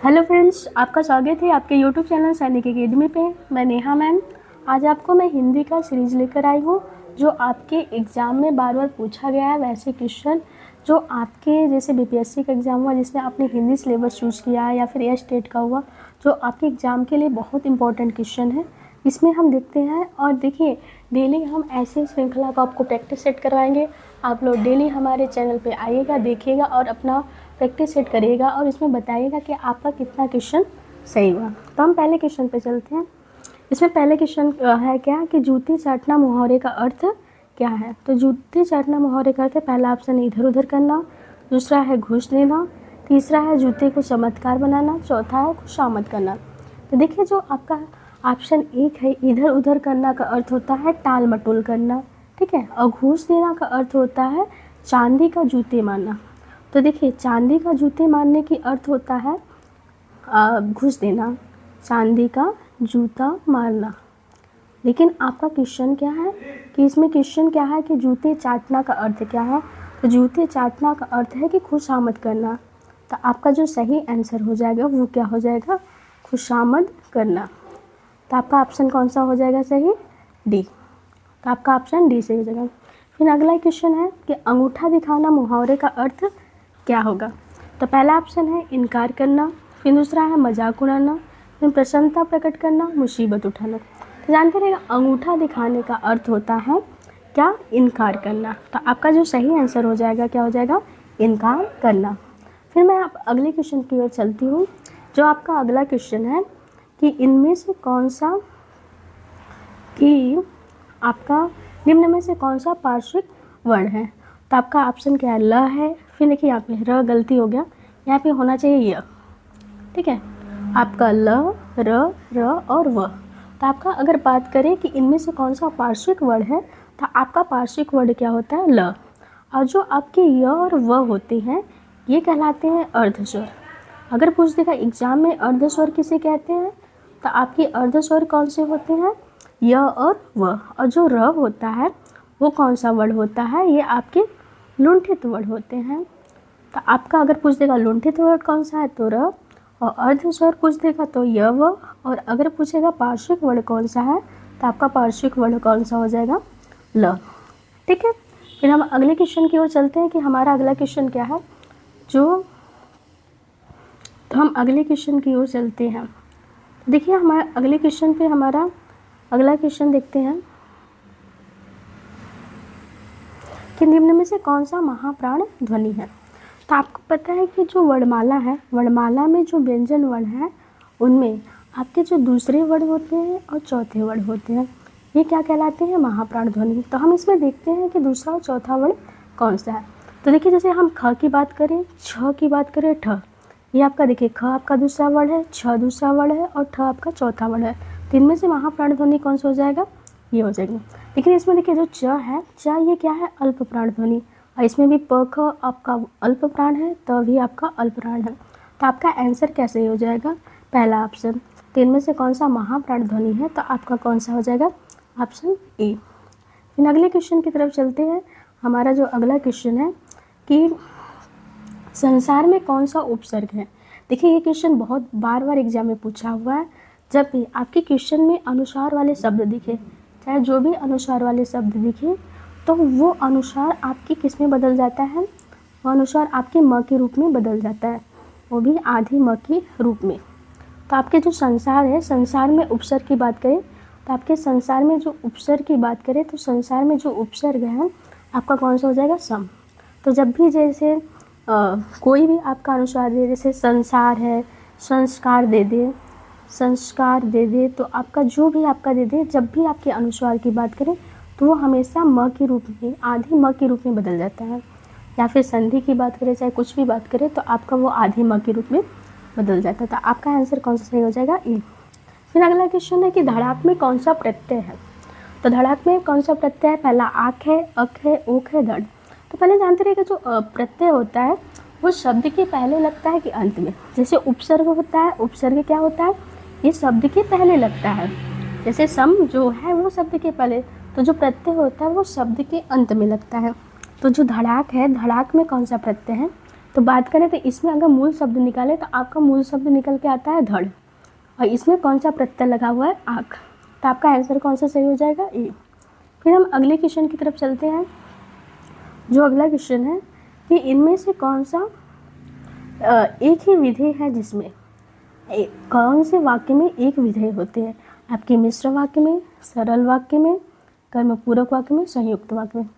Hello friends, आपका स्वागत है आपके यूट्यूब चैनल सैनिक एकेडमी पे। मैं नेहा मैम। आज आपको मैं हिंदी का सीरीज़ लेकर आई हूँ जो आपके एग्ज़ाम में बार बार पूछा गया है। वैसे क्वेश्चन जो आपके जैसे बीपीएससी का एग्ज़ाम हुआ जिसमें आपने हिंदी सिलेबस चूज़ किया है या फिर एयर स्टेट का हुआ, जो आपके एग्ज़ाम के लिए बहुत इंपॉर्टेंट क्वेश्चन है। इसमें हम देखते हैं और देखिए डेली हम ऐसे श्रृंखला को आपको प्रैक्टिस सेट करवाएंगे। आप लोग डेली हमारे चैनल पे आइएगा, देखिएगा और अपना प्रैक्टिस सेट करिएगा और इसमें बताइएगा कि आपका कितना क्वेश्चन सही हुआ। तो हम पहले क्वेश्चन पे चलते हैं। इसमें पहले क्वेश्चन है क्या कि जूती चाटना मुहावरे का अर्थ क्या है। तो जूती चाटना मुहावरे का अर्थ है, पहला ऑप्शन इधर उधर करना, दूसरा है घूस देना, तीसरा है जूते को चमत्कार बनाना, चौथा है खुशामद करना। तो देखिए जो आपका ऑप्शन एक है इधर उधर करना का अर्थ होता है टाल मटोल करना, ठीक है। और घूस देना का अर्थ होता है चांदी का जूते मारना। तो देखिए चांदी का जूते मारने की अर्थ होता है घूस देना, चांदी का जूता मारना। लेकिन आपका क्वेश्चन क्या है कि इसमें क्वेश्चन क्या है कि जूते चाटना का अर्थ क्या है। तो जूते चाटना का अर्थ है कि खुशामद करना। तो आपका जो सही आंसर हो जाएगा वो क्या हो जाएगा, खुशामद करना। तो आपका ऑप्शन कौन सा हो जाएगा सही, डी। तो आपका ऑप्शन डी से हो जाएगा। फिर अगला क्वेश्चन है कि अंगूठा दिखाना मुहावरे का अर्थ क्या होगा। तो पहला ऑप्शन है इनकार करना, फिर दूसरा है मजाक उड़ाना, फिर प्रसन्नता प्रकट करना, मुसीबत उठाना। तो जानते रहिएगा अंगूठा दिखाने का अर्थ होता है क्या, इनकार करना। तो आपका जो सही आंसर हो जाएगा क्या हो जाएगा, इनकार करना। फिर मैं आप अगले क्वेश्चन की ओर चलती हूँ। जो आपका अगला क्वेश्चन है कि इनमें से कौन सा कि आपका निम्न में से कौन सा पार्श्विक वर्ण है। तो आपका ऑप्शन क्या है, ल है। फिर देखिए यहाँ पे र गलती हो गया, यहाँ पे होना चाहिए य, ठीक है। आपका ल, र और व। तो आपका अगर बात करें कि इनमें से कौन सा पार्श्विक वर्ण है, तो आपका पार्श्विक वर्ण क्या होता है, ल। और जो आपके य और व होते हैं ये कहलाते हैं अर्धस्वर। अगर पूछ देगा एग्जाम में अर्धस्वर किसे कहते हैं, तो आपके अर्धस्वर कौन से होते हैं, य और व। और जो र होता है वो कौन सा वर्ण होता है, ये आपके लुंठित वर्ण होते हैं। तो आपका अगर पूछ देगा लुंठित वर्ण कौन सा है तो र, और अर्धस्वर पूछ देगा तो य व, और अगर पूछेगा पार्श्विक वर्ण कौन सा है तो आपका पार्श्विक वर्ण कौन सा हो जाएगा, ल, ठीक है। फिर हम अगले क्वेश्चन की ओर चलते हैं कि हमारा अगला क्वेश्चन क्या है जो, तो हम अगले क्वेश्चन की ओर चलते हैं। देखिए हमारे अगले क्वेश्चन पे हमारा अगला क्वेश्चन देखते हैं कि निम्न में से कौन सा महाप्राण ध्वनि है। तो आपको पता है कि जो वर्णमाला है, वर्णमाला में जो व्यंजन वर्ण है उनमें आपके जो दूसरे वर्ण होते हैं और चौथे वर्ण होते हैं ये क्या कहलाते हैं, महाप्राण ध्वनि। तो हम इसमें देखते हैं कि दूसरा और चौथा वर्ण कौन सा है। तो देखिए जैसे हम ख की बात करें, छ की बात करें, ठ, ये आपका देखिए ख आपका दूसरा वर्ण है, छ दूसरा वर्ण है और ठ आपका चौथा वर्ण है। तो इनमें से महाप्राण ध्वनि कौन सा हो जाएगा, ये हो जाएगी। लेकिन इसमें देखिए जो च है, च ये क्या है, अल्प प्राण ध्वनि। और इसमें भी प ख आपका अल्प प्राण है, त भी आपका अल्प प्राण है। तो आपका आंसर कैसे हो जाएगा, पहला ऑप्शन। तो इनमें से कौन सा महाप्राण ध्वनि है, तो आपका कौन सा हो जाएगा, ऑप्शन ए। फिर अगले क्वेश्चन की तरफ चलते हैं। हमारा जो अगला क्वेश्चन है कि संसार में कौन सा उपसर्ग है। देखिए ये क्वेश्चन बहुत बार बार एग्जाम में पूछा हुआ है। जब भी आपके क्वेश्चन में अनुसार वाले शब्द दिखे, चाहे जो भी अनुसार वाले शब्द दिखे, तो वो अनुसार आपकी किस में बदल जाता है, वो अनुसार आपके म के रूप में बदल जाता है, वो भी आधी म के रूप में। तो आपके जो संसार है, संसार में उपसर्ग की बात करें तो आपके संसार में जो उपसर्ग की बात करें तो संसार में जो उपसर्ग है आपका कौन सा हो जाएगा, सम। तो जब भी जैसे कोई भी आपका अनुसार दे, जैसे संसार है, संस्कार दे दे, संस्कार दे दे, तो आपका जो भी आपका दे दे, जब भी आपके अनुस्वार की बात करें तो वो हमेशा म के रूप में, आधी म के रूप में बदल जाता है। या फिर संधि की बात करें, चाहे कुछ भी बात करें, तो आपका वो आधी म के रूप में बदल जाता है। तो आपका आंसर कौन सा सही हो जाएगा, ए। फिर अगला क्वेश्चन है कि धड़ाक में कौन सा प्रत्यय है। तो धड़ाक में कौन सा प्रत्यय है, पहला आँख है, अक है, ओक है, धड़। तो पहले जानते रहिए कि जो प्रत्यय होता है वो शब्द के पहले लगता है कि अंत में। जैसे उपसर्ग होता है, उपसर्ग क्या होता है, ये शब्द के पहले लगता है। जैसे सम जो है वो शब्द के पहले, तो जो प्रत्यय होता है वो शब्द के अंत में लगता है। तो जो धड़ाक है, धड़ाक में कौन सा प्रत्यय है, तो बात करें तो इसमें अगर मूल शब्द निकाले तो आपका मूल शब्द निकल के आता है धड़, और इसमें कौन सा प्रत्यय लगा हुआ है? आँख। तो आपका आंसर कौन सा सही हो जाएगा? ए। फिर हम अगले क्वेश्चन की तरफ चलते हैं। जो अगला क्वेश्चन है कि इनमें से कौन सा एक ही विधेय है जिसमें कौन से वाक्य में एक विधेय होते हैं? आपके मिश्र वाक्य में, सरल वाक्य में, कर्मपूरक वाक्य में, संयुक्त वाक्य में।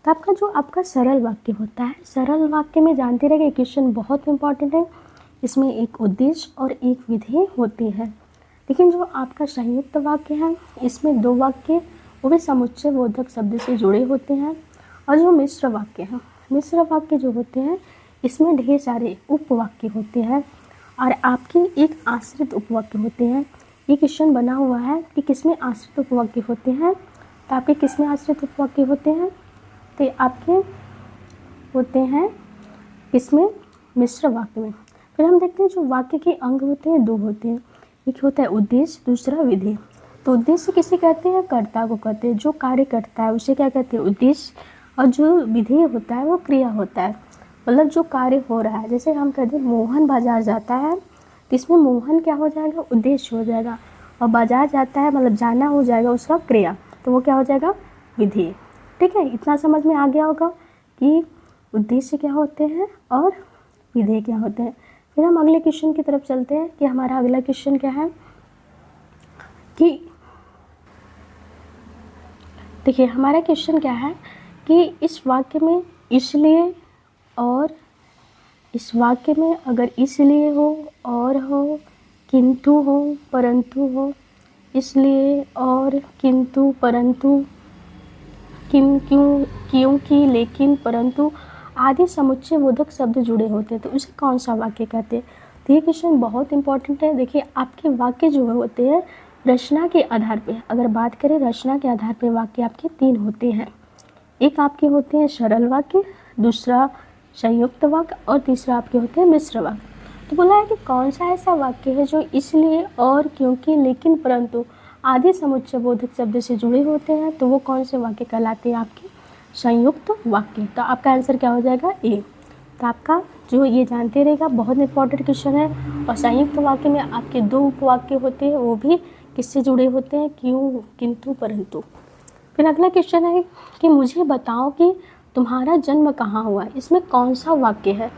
तो आपका जो आपका सरल वाक्य होता है, सरल वाक्य में जानते रहिए क्वेश्चन बहुत इंपॉर्टेंट है, इसमें एक उद्देश्य और एक विधेय होती है। लेकिन जो आपका संयुक्त वाक्य है इसमें दो वाक्य वो भी समुच्चय बोधक शब्द से जुड़े होते हैं। और जो मिश्र वाक्य है, मिश्र वाक्य जो होते हैं इसमें ढेर सारे उपवाक्य होते हैं और आपके एक आश्रित उपवाक्य होते हैं। ये क्वेश्चन बना हुआ है कि किसमें आश्रित उपवाक्य होते हैं, तो आपके किसमें आश्रित उपवाक्य होते हैं? तो आपके होते हैं इसमें मिश्र वाक्य में। फिर हम देखते हैं जो वाक्य के अंग होते हैं दो होते हैं, एक होता है उद्देश्य, दूसरा विधेय। तो उद्देश्य किसे कहते हैं? कर्ता को कहते हैं, जो कार्य करता है उसे क्या कहते हैं? उद्देश्य। और जो विधेय होता है वो क्रिया होता है, मतलब जो कार्य हो रहा है। जैसे हम कहते हैं मोहन बाजार जाता है, तो इसमें मोहन क्या हो जाएगा? उद्देश्य हो जाएगा। और बाजार जाता है मतलब जाना हो जाएगा उसका क्रिया, तो वो क्या हो जाएगा? विधेय। ठीक है, इतना समझ में आ गया होगा कि उद्देश्य क्या होते हैं और विधेय क्या होते हैं। फिर हम अगले क्वेश्चन की तरफ चलते हैं कि हमारा अगला क्वेश्चन क्या है कि देखिए हमारा क्वेश्चन क्या है कि इस वाक्य में इसलिए और इस वाक्य में अगर इसलिए हो, और हो, किंतु हो, परंतु हो, इसलिए और, किंतु, परंतु, किम, क्यों, क्योंकि, लेकिन, परंतु आदि समुच्चय बोधक शब्द जुड़े होते हैं, तो उसे कौन सा वाक्य कहते हैं? तो ये क्वेश्चन बहुत इंपॉर्टेंट है। देखिए आपके वाक्य जो होते हैं रचना के आधार पे, अगर बात करें रचना के आधार पे वाक्य आपके तीन होते हैं। एक आपके होते हैं सरल वाक्य, दूसरा संयुक्त वाक्य और तीसरा आपके होते हैं मिश्र वाक्य। तो बोला है कि कौन सा ऐसा वाक्य है जो इसलिए और, क्योंकि, लेकिन, परंतु आदि समुच्चय बोधक शब्द से जुड़े होते हैं, तो वो कौन से वाक्य कहलाते हैं? आपके संयुक्त वाक्य। तो आपका आंसर क्या हो जाएगा? ए। तो आपका जो ये जानते रहेगा बहुत इंपॉर्टेंट क्वेश्चन है। और संयुक्त वाक्य में आपके दो उपवाक्य होते हैं, वो भी किससे जुड़े होते हैं? क्यों, किंतु, परंतु। फिर अगला क्वेश्चन है कि मुझे बताओ कि तुम्हारा जन्म कहाँ हुआ, इसमें कौन सा वाक्य है?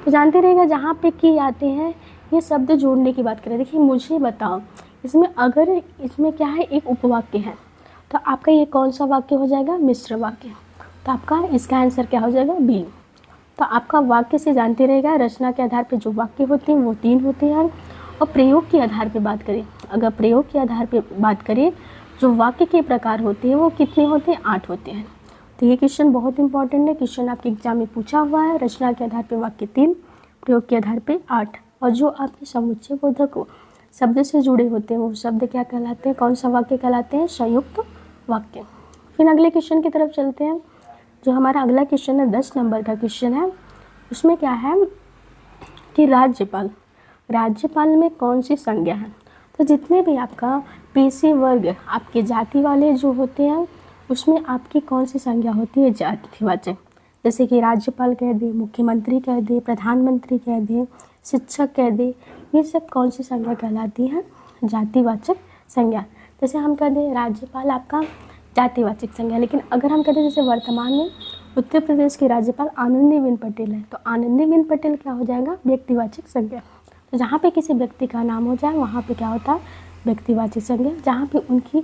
तो जानते रहेगा जहाँ पे की आते हैं ये शब्द जोड़ने की बात करें। देखिए मुझे बताओ, इसमें अगर इसमें क्या है? एक उपवाक्य है, तो आपका ये कौन सा वाक्य हो जाएगा? मिश्र वाक्य। तो आपका इसका आंसर क्या हो जाएगा? बी। तो आपका वाक्य से जानते रहेगा रचना के आधार पे जो वाक्य होते हैं वो तीन होते हैं। और प्रयोग के आधार पे बात करें, अगर प्रयोग के आधार पे बात करें जो वाक्य के प्रकार होते हैं वो कितने होते हैं? 8 होते हैं। तो ये क्वेश्चन बहुत इंपॉर्टेंट है, क्वेश्चन आपके एग्जाम में पूछा हुआ है। रचना के आधार पे वाक्य 3, प्रयोग के आधार पे 8, और जो आपके समुच्चय बोधक शब्द से जुड़े होते हैं वो शब्द क्या कहलाते हैं? कौन सा वाक्य कहलाते हैं? संयुक्त वाक्य। फिर अगले क्वेश्चन की तरफ चलते हैं। जो हमारा अगला क्वेश्चन है 10 नंबर का क्वेश्चन है, उसमें क्या है कि राज्यपाल, राज्यपाल में कौन सी संज्ञा है? तो जितने भी आपका पेशे वर्ग आपके जाति वाले जो होते हैं उसमें आपकी कौन सी संज्ञा होती है? जातिवाचक। जैसे कि राज्यपाल कह दे, मुख्यमंत्री कह दे, प्रधानमंत्री कह दे, शिक्षक कह दे, ये सब कौन सी संज्ञा कहलाती है? जातिवाचक संज्ञा। जैसे हम कह दें राज्यपाल आपका जातिवाचक संज्ञा, लेकिन अगर हम कहते हैं जैसे वर्तमान में उत्तर प्रदेश की राज्यपाल आनंदीबेन पटेल है, तो आनंदीबेन पटेल क्या हो जाएगा? व्यक्तिवाचक संज्ञा। तो जहाँ पे किसी व्यक्ति का नाम हो जाए वहाँ पे क्या होता है? व्यक्तिवाचक संज्ञा। जहाँ पे उनकी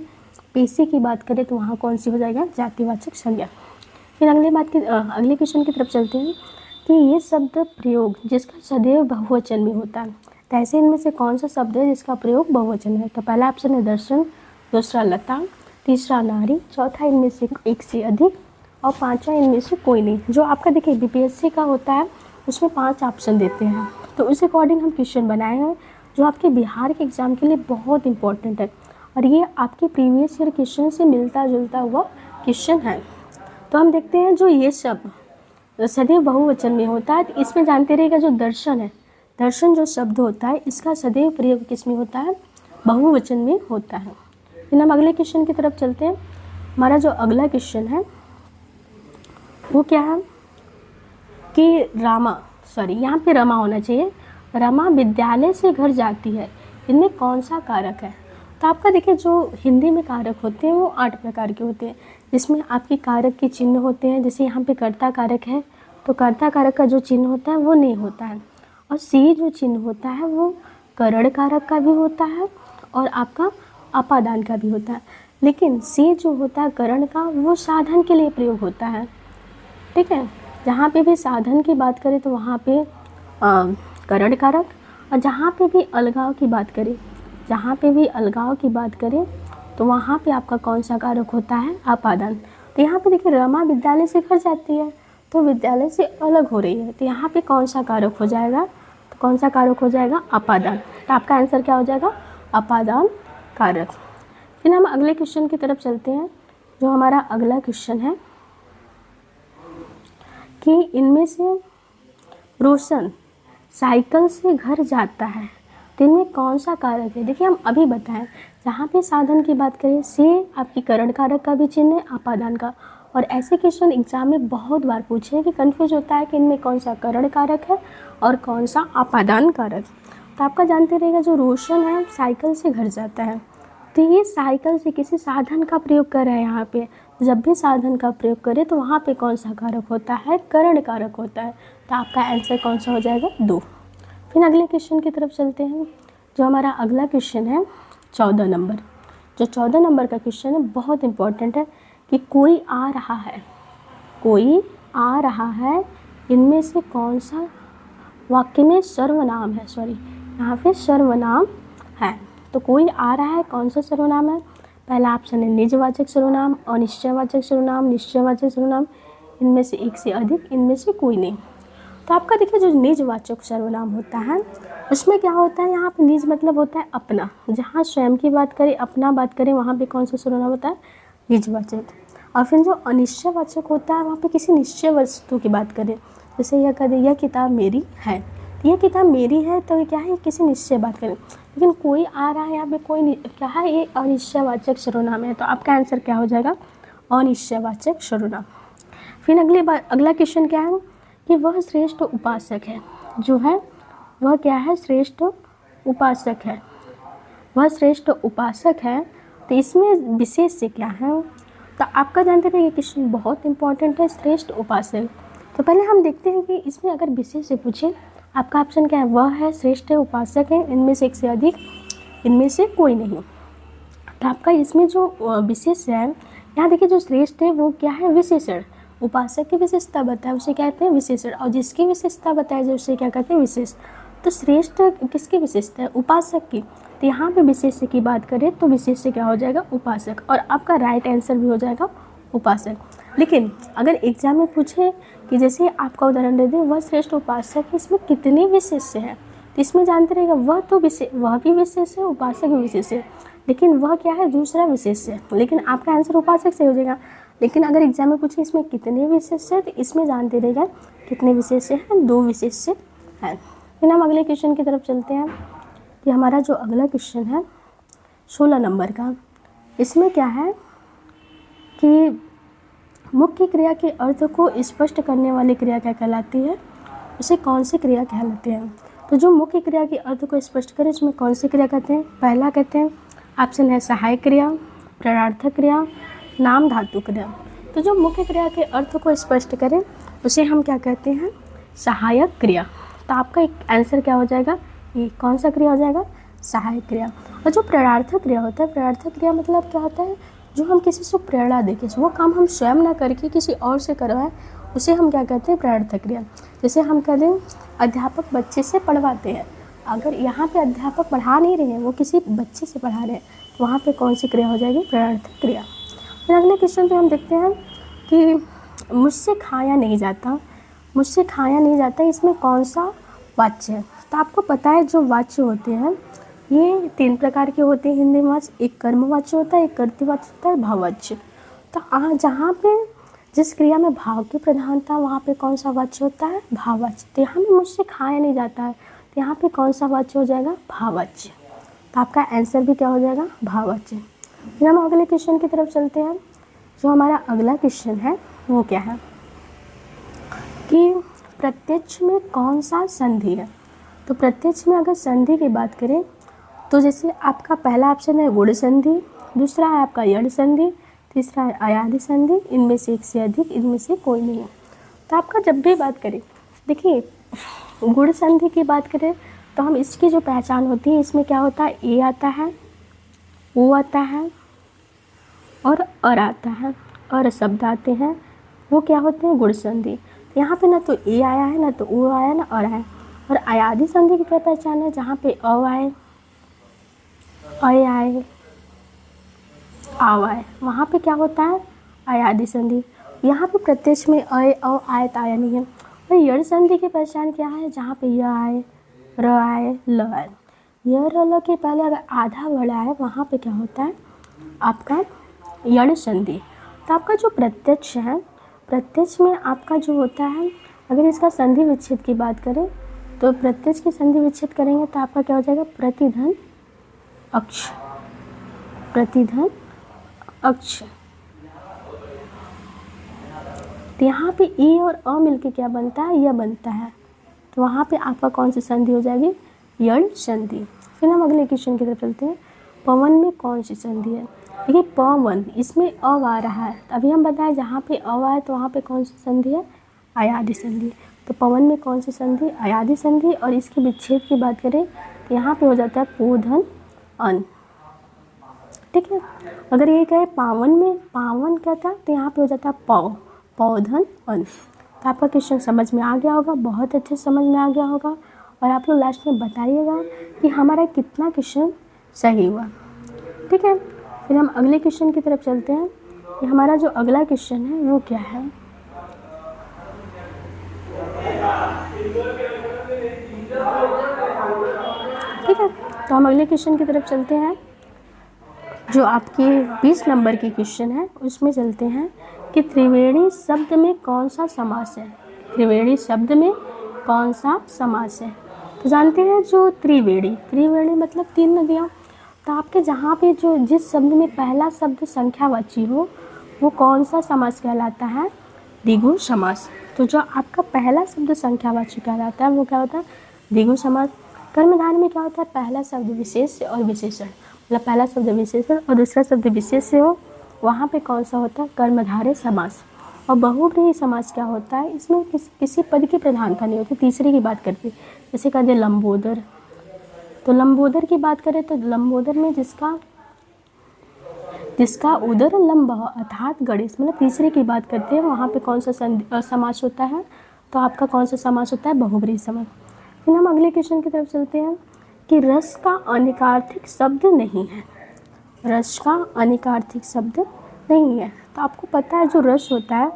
पेशे की बात करें तो वहाँ कौन सी हो जाएगा? जातिवाचक संज्ञा। फिर अगले क्वेश्चन की तरफ चलते हैं कि ये शब्द प्रयोग जिसका सदैव बहुवचन में होता है, तो ऐसे इनमें से कौन सा शब्द है जिसका प्रयोग बहुवचन है? तो पहला ऑप्शन है दर्शन, दूसरा लता, तीसरा नारी, चौथा इनमें से एक से अधिक, और पांचवा इनमें से कोई नहीं। जो आपका देखिए बीपीएससी का होता है उसमें 5 ऑप्शन देते हैं, तो उस अकॉर्डिंग हम क्वेश्चन बनाए हैं जो आपके बिहार के एग्ज़ाम के लिए बहुत इंपॉर्टेंट है, और ये आपके प्रीवियस ईयर क्वेश्चन से मिलता जुलता हुआ क्वेश्चन है। तो हम देखते हैं जो ये शब्द सदैव बहुवचन में होता है, तो इसमें जानते रहिएगा जो दर्शन है, दर्शन जो शब्द होता है इसका सदैव प्रयोग किस में होता है? बहुवचन में होता है। फिर हम अगले क्वेश्चन की तरफ चलते हैं। हमारा जो अगला क्वेश्चन है वो क्या है कि रामा सॉरी यहाँ पे रमा होना चाहिए। रमा विद्यालय से घर जाती है, इनमें कौन सा कारक है? तो आपका देखिए जो हिंदी में कारक होते हैं वो 8 प्रकार के होते हैं, जिसमें आपकी कारक के चिन्ह होते हैं। जैसे यहाँ पे कर्ता कारक है तो कर्ता कारक का जो चिन्ह होता है वो नहीं होता है, और सी जो चिन्ह होता है वो करण कारक का भी होता है और आपका अपादान का भी होता है। लेकिन सी जो होता है करण का, वो साधन के लिए प्रयोग होता है, ठीक है। जहाँ पे भी साधन की बात करें तो वहाँ पे करण कारक, और जहाँ पे भी अलगाव की बात करें, तो वहाँ पे आपका कौन सा कारक होता है? अपादान। तो यहाँ पे देखिए रमा विद्यालय से घर जाती है तो विद्यालय से अलग हो रही है, तो यहाँ पे कौन सा कारक हो जाएगा? तो कौन सा कारक हो जाएगा? अपादान। तो आपका आंसर क्या हो जाएगा? अपादान कारक। फिर हम अगले क्वेश्चन की तरफ चलते हैं। जो हमारा अगला क्वेश्चन है कि इनमें से रोशन साइकिल से घर जाता है, तो इनमें कौन सा कारक है? देखिए हम अभी बताएं, जहाँ पे साधन की बात करें से आपकी करण कारक का भी चिन्ह है, अपादान का। और ऐसे क्वेश्चन एग्जाम में बहुत बार पूछे हैं कि कंफ्यूज होता है कि इनमें कौन सा करण कारक है और कौन सा अपादान कारक। तो आपका जानते रहेगा जो रोशन है साइकिल से घर जाता है, तो ये साइकिल से किसी साधन का प्रयोग कर रहा है। यहाँ पे जब भी साधन का प्रयोग करें तो वहाँ पे कौन सा कारक होता है? करण कारक होता है। तो आपका आंसर कौन सा हो जाएगा? 2। फिर अगले क्वेश्चन की तरफ चलते हैं। जो हमारा अगला क्वेश्चन है 14 नंबर। जो 14 नंबर का क्वेश्चन है बहुत इंपॉर्टेंट है कि कोई आ रहा है, इनमें से कौन सा वाक्य में सर्वनाम है? सॉरी, यहाँ पे सर्वनाम है। तो कोई आ रहा है, कौन सा सर्वनाम है? पहला ऑप्शन है निजवाचक सर्वनाम, अनिश्चयवाचक सर्वनाम, निश्चयवाचक सर्वनाम, इनमें से एक से अधिक, इनमें से कोई नहीं। तो आपका देखिए जो निजवाचक सर्वनाम होता है उसमें क्या होता है? यहाँ पे निज मतलब होता है अपना। जहाँ स्वयं की बात करें, अपना बात करें, वहाँ पे कौन सा सर्वनाम होता है? निजवाचक। और फिर जो अनिश्चयवाचक होता है वहाँ पे किसी निश्चय वस्तु की बात करें, जैसे यह कह दे यह किताब मेरी है, तो यह किताब मेरी है, तो ये क्या है? किसी निश्चय बात करें। लेकिन कोई आ रहा है यहाँ पे कोई क्या है? ये अनिश्चयवाचक सर्वनाम है। तो आपका आंसर क्या हो जाएगा? अनिश्चयवाचक सर्वनाम। फिर अगला क्वेश्चन क्या है कि वह श्रेष्ठ उपासक है। जो है वह क्या है? श्रेष्ठ उपासक है। वह श्रेष्ठ उपासक है, तो इसमें विशेष से क्या है? तो आपका जानते रहिए ये क्वेश्चन बहुत इंपॉर्टेंट है, श्रेष्ठ उपासक। तो पहले हम देखते हैं कि इसमें अगर विशेष से पूछे, आपका ऑप्शन क्या है? वह है, श्रेष्ठ है, उपासक है, इनमें से एक से अधिक, इनमें से कोई नहीं। तो आपका इसमें जो विशेष है, यहाँ देखिए जो श्रेष्ठ है वो क्या है? विशेषण। उपासक की विशेषता बताए उसे कहते हैं विशेषण, और जिसकी विशेषता बताए जाए उसे क्या कहते हैं? विशेष। तो श्रेष्ठ किसकी विशेषता है? उपासक की। तो यहाँ पे विशेष की बात करें तो विशेष से क्या हो जाएगा? उपासक। और आपका राइट आंसर भी हो जाएगा उपासक। लेकिन अगर एग्जाम में पूछे कि जैसे आपका उदाहरण दे दें वह श्रेष्ठ उपासक है, इसमें कितने विशेष है, तो इसमें जानते रहेगा वह भी विशेष है, उपासक भी विशेष है, लेकिन वह क्या है? दूसरा विशेष है। लेकिन आपका आंसर उपासक से हो जाएगा। लेकिन अगर एग्जाम में पूछे इसमें कितने विशेष है, तो इसमें जानते रहेगा कितने विशेष हैं? 2 विशेष है। फिर हम अगले क्वेश्चन की तरफ चलते हैं कि हमारा जो अगला क्वेश्चन है 16 नंबर का, इसमें क्या है कि मुख्य क्रिया के अर्थ को स्पष्ट करने वाली क्रिया क्या कहलाती है? उसे कौन सी क्रिया कहलाते हैं? तो जो मुख्य क्रिया के अर्थ को स्पष्ट करे उसमें कौन सी क्रिया कहते हैं? पहला कहते हैं ऑप्शन है सहायक क्रिया, प्रणार्थक क्रिया, नाम धातु क्रिया। तो जो मुख्य क्रिया के अर्थ को स्पष्ट करे उसे हम क्या कहते हैं? सहायक क्रिया। तो आपका एक आंसर क्या हो जाएगा? ये कौन सा क्रिया हो जाएगा? सहायक क्रिया। और जो प्रेरणार्थक क्रिया होता है, प्रेरणार्थक क्रिया मतलब क्या होता है? जो हम किसी से प्रेरणा देके वो काम हम स्वयं ना करके किसी और से करवाएं, उसे हम क्या कहते हैं? प्रेरणार्थक क्रिया। जैसे हम कह दें अध्यापक बच्चे से पढ़वाते हैं, अगर यहाँ पे अध्यापक पढ़ा नहीं रहे हैं, वो किसी बच्चे से पढ़ा रहे हैं, तो वहाँ पे कौन सी क्रिया हो जाएगी? प्रेरणार्थक क्रिया। फिर अगले क्वेश्चन पे हम देखते हैं कि मुझसे खाया नहीं जाता, मुझसे खाया नहीं जाता, इसमें कौन सा वाच्य है? तो आपको पता है जो वाच्य होते हैं ये 3 प्रकार के होते हैं हिंदी में वाच्य। एक कर्मवाच्य होता है, एक कर्तृवाच्य होता है, भाववाच्य। तो जहाँ पे जिस क्रिया में भाव की प्रधानता वहाँ पे कौन सा वाच्य होता है? भाववाच्य। तो यहाँ पे मुझसे खाया नहीं जाता है, तो यहाँ पे कौन सा वाच्य हो जाएगा? भाववाच्य। तो आपका आंसर भी क्या हो जाएगा? भाववाच्य। फिर हम अगले क्वेश्चन की तरफ चलते हैं। जो हमारा अगला क्वेश्चन है वो क्या है कि प्रत्यक्ष में कौन सा संधि है? तो प्रत्यक्ष में अगर संधि की बात करें तो जैसे आपका पहला ऑप्शन है गुण संधि, दूसरा है आपका यड़ संधि, तीसरा है अयादि संधि, इनमें से एक से अधिक, इनमें से कोई नहीं है। तो आपका जब भी बात करें, देखिए गुण संधि की बात करें तो हम इसकी जो पहचान होती है, इसमें क्या होता है, ए आता है, ओ आता है और अर आता है, अर शब्द आते हैं, वो क्या होते हैं, गुण संधि। तो यहाँ पे ना तो ए आया है, ना तो ओ आया, ना अर आया। और अयादि संधि की क्या पहचान है, जहाँ पे अ आए, अय आए, आव आए, वहाँ पे क्या होता है, अयादि संधि। यहाँ पे प्रत्यक्ष में अय अ आय आया नहीं है। और यड़ संधि की पहचान क्या है, जहाँ पे य आए, र आए, ल आए। य र ल के पहले अगर आधा वर्ड आए, वहाँ पे क्या होता है आपका यड़ संधि। तो आपका जो प्रत्यक्ष है, प्रत्यक्ष में आपका जो होता है, अगर इसका संधि विच्छेद की बात करें तो प्रत्यक्ष की संधि विच्छेद करेंगे तो आपका क्या हो जाएगा, प्रतिधन अक्ष, प्रतिधन अक्ष। तो यहाँ पे ई और अ मिलके क्या बनता है, यह बनता है। तो वहाँ पे आपका कौन सी संधि हो जाएगी, यड़ संधि। फिर हम अगले क्वेश्चन की तरफ चलते हैं। पवन में कौन सी संधि है? देखिए पवन, इसमें अ आ रहा है, अभी हम बताएं जहाँ पे अ आए तो वहाँ पे कौन सी संधि है, अयादि संधि। तो पवन में कौन सी संधि, अयादि संधि। और इसके विच्छेद की बात करें तो यहाँ पे हो जाता है पोधन अन, ठीक है। अगर ये कहे पावन में, पावन क्या था, तो यहाँ पे हो जाता है पौ, पौधन अन। तो आपका क्वेश्चन समझ में आ गया होगा, बहुत अच्छे समझ में आ गया होगा। और आप लोग लास्ट में बताइएगा कि हमारा कितना क्वेश्चन सही हुआ, ठीक है। फिर हम अगले क्वेश्चन की तरफ चलते हैं कि हमारा जो अगला क्वेश्चन है वो क्या है। ठीक है, तो हम अगले क्वेश्चन की तरफ चलते हैं। जो आपके 20 नंबर की क्वेश्चन है उसमें चलते हैं कि त्रिवेणी शब्द में कौन सा समास है। त्रिवेणी शब्द में कौन सा समास है? तो जानते हैं जो त्रिवेणी, त्रिवेणी मतलब तीन नदियाँ। तो आपके जहाँ पे जो जिस शब्द में पहला शब्द संख्यावाची हो वो कौन सा समास कहलाता है, द्विगु समास। तो जो आपका पहला शब्द संख्यावाची कहलाता है वो क्या होता है, द्विगु समास। कर्मधारय में क्या होता है, पहला शब्द विशेष और विशेषण, मतलब पहला शब्द विशेषण और दूसरा शब्द विशेष से हो, वहाँ पे कौन सा होता है, कर्मधारय समास। और बहुव्रीहि समास क्या होता है, इसमें किसी पद की प्रधानता नहीं होती, तीसरे की बात करते हैं। जैसे कहते हैं लंबोदर, तो लंबोदर की बात करें तो लंबोदर में जिसका उदर लंब अर्थात गणेश, मतलब तीसरे की बात करते हैं, वहाँ पे कौन सा समास होता है, तो आपका कौन सा समास होता है, बहुव्रीहि समास। फिर हम अगले क्वेश्चन की तरफ चलते हैं कि रस का अनिकार्थिक शब्द नहीं है। रस का अनिकार्थिक शब्द नहीं है। तो आपको पता है जो रस होता है,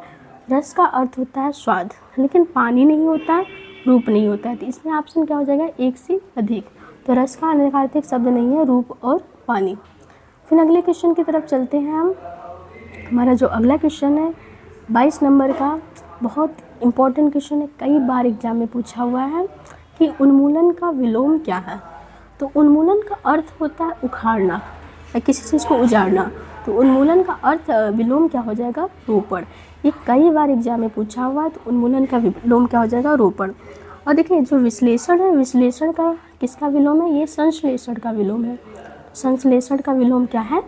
रस का अर्थ होता है स्वाद, लेकिन पानी नहीं होता है, रूप नहीं होता है। तो इसमें ऑप्शन क्या हो जाएगा, एक से अधिक। तो रस का अनिकार्थिक शब्द नहीं है, रूप और पानी। फिर अगले क्वेश्चन की तरफ चलते हैं हम। हमारा जो अगला क्वेश्चन है 22 नंबर का, बहुत इम्पोर्टेंट क्वेश्चन है, कई बार एग्जाम में पूछा हुआ है कि उन्मूलन का विलोम क्या है। तो उन्मूलन का अर्थ होता है उखाड़ना या किसी चीज़ को उजाड़ना। तो उन्मूलन का अर्थ विलोम क्या हो जाएगा, रोपण। ये कई बार एग्जाम में पूछा हुआ है। तो उन्मूलन का विलोम क्या हो जाएगा, रोपण। और देखिए जो विश्लेषण है, विश्लेषण का किसका विलोम है, ये संश्लेषण का विलोम है। संश्लेषण का विलोम क्या है,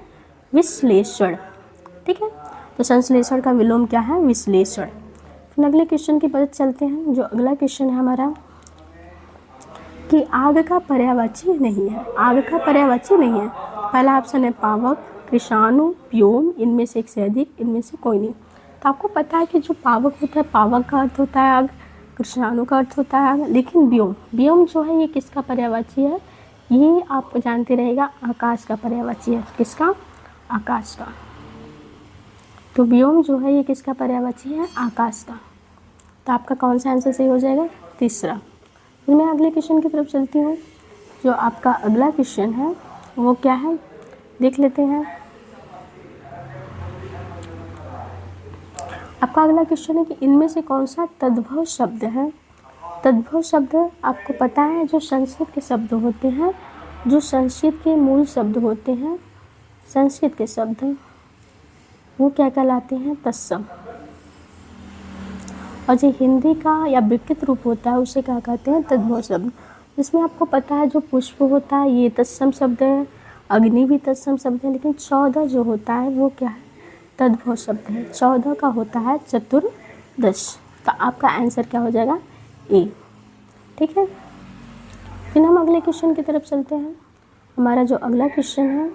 विश्लेषण, ठीक है। तो संश्लेषण का विलोम क्या है, विश्लेषण। फिर अगले क्वेश्चन की तरफ चलते हैं। जो अगला क्वेश्चन है हमारा कि आग का पर्यायवाची नहीं है। आग का पर्यायवाची नहीं है। पहला ऑप्शन है पावक, कृषाणु, व्योम, इनमें से एक से अधिक, इनमें से कोई नहीं। तो आपको पता है कि जो पावक होता है, पावक का अर्थ होता है आग, कृषाणु का अर्थ होता है आग, लेकिन व्योम, व्योम जो है ये किसका पर्यायवाची है, ये आप जानते रहेगा, आकाश का पर्यायवाची है। किसका, आकाश का। तो व्योम जो है ये किसका पर्यायवाची है, आकाश का। तो आपका कौन सा आंसर सही हो जाएगा, तीसरा। फिर मैं अगले क्वेश्चन की तरफ चलती हूँ। जो आपका अगला क्वेश्चन है वो क्या है, देख लेते हैं। आपका अगला क्वेश्चन है कि इनमें से कौन सा तद्भव शब्द है। तद्भव शब्द आपको पता है जो संस्कृत के शब्द होते हैं, जो संस्कृत के मूल शब्द होते हैं, संस्कृत के शब्द वो क्या कहलाते हैं, तत्सम। और जो हिंदी का या विकृत रूप होता है उसे क्या कहते हैं, तद्भव शब्द। इसमें आपको पता है जो पुष्प होता है ये तत्सम शब्द है, अग्नि भी तत्सम शब्द है, लेकिन 14 जो होता है वो क्या है, तद्भव शब्द है। 14 का होता है चतुर्दश। तो आपका आंसर क्या हो जाएगा, ए। ठीक है, फिर हम अगले क्वेश्चन की तरफ चलते हैं। हमारा जो अगला क्वेश्चन है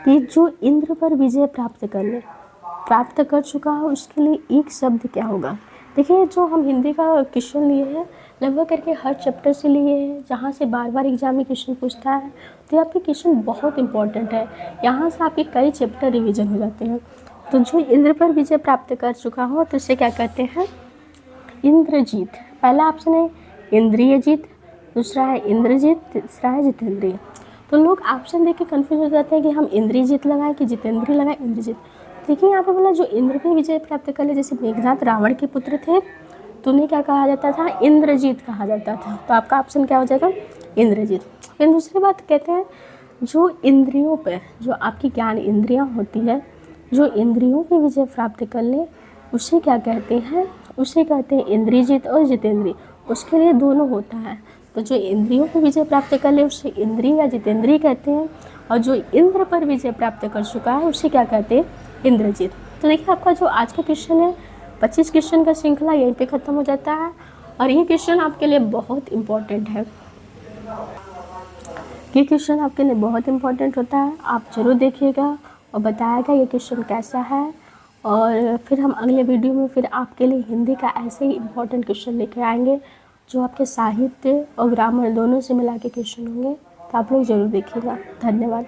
कि जो इंद्र पर विजय प्राप्त कर चुका है उसके लिए एक शब्द क्या होगा। देखिए जो हम हिंदी का क्वेश्चन लिए हैं लगभग करके हर चैप्टर से लिए हैं, जहाँ से बार बार एग्जाम में क्वेश्चन पूछता है, तो ये आपके क्वेश्चन बहुत इंपॉर्टेंट है। यहाँ से आपके कई चैप्टर रिवीजन हो जाते हैं। तो जो इंद्र पर विजय प्राप्त कर चुका हो तो इसे क्या कहते हैं, इंद्रजीत। पहला ऑप्शन है इंद्रिय जीत, दूसरा है इंद्रजीत, तीसरा है जितेंद्रिय। तो लोग ऑप्शन देख के कन्फ्यूज हो जाते हैं कि हम इंद्रजीत लगाएं कि जितेंद्रिय लगाएं। इंद्रजीत, देखिए यहाँ पे बोला जो इंद्र पे विजय प्राप्त कर ले, जैसे मेघनाथ रावण के पुत्र थे तो उन्हें क्या कहा जाता था, इंद्रजीत कहा जाता था। तो आपका ऑप्शन क्या हो जाएगा, इंद्रजीत। फिर दूसरी बात कहते हैं जो इंद्रियों पे, जो आपकी ज्ञान इंद्रियाँ होती है, जो इंद्रियों पे विजय प्राप्त कर ले उसे क्या कहते हैं, उसे कहते हैं इंद्रियजीत और जितेंद्रिय। उसके लिए दोनों होता है। तो जो इंद्रियों पर विजय प्राप्त कर ले उसे इंद्रिय या जितेंद्रिय कहते हैं, और जो इंद्र पर विजय प्राप्त कर चुका है उसे क्या कहते हैं, इंद्रजीत। तो देखिए आपका जो आज का क्वेश्चन है 25 क्वेश्चन का श्रृंखला यहीं पे ख़त्म हो जाता है। और ये क्वेश्चन आपके लिए बहुत इम्पॉर्टेंट है, ये क्वेश्चन आपके लिए बहुत इम्पॉर्टेंट होता है। आप ज़रूर देखिएगा और बताइएगा ये क्वेश्चन कैसा है। और फिर हम अगले वीडियो में फिर आपके लिए हिंदी का ऐसे ही इम्पॉर्टेंट क्वेश्चन लेकर आएंगे जो आपके साहित्य और ग्रामर दोनों से मिला के क्वेश्चन होंगे। तो आप लोग ज़रूर देखिएगा। धन्यवाद।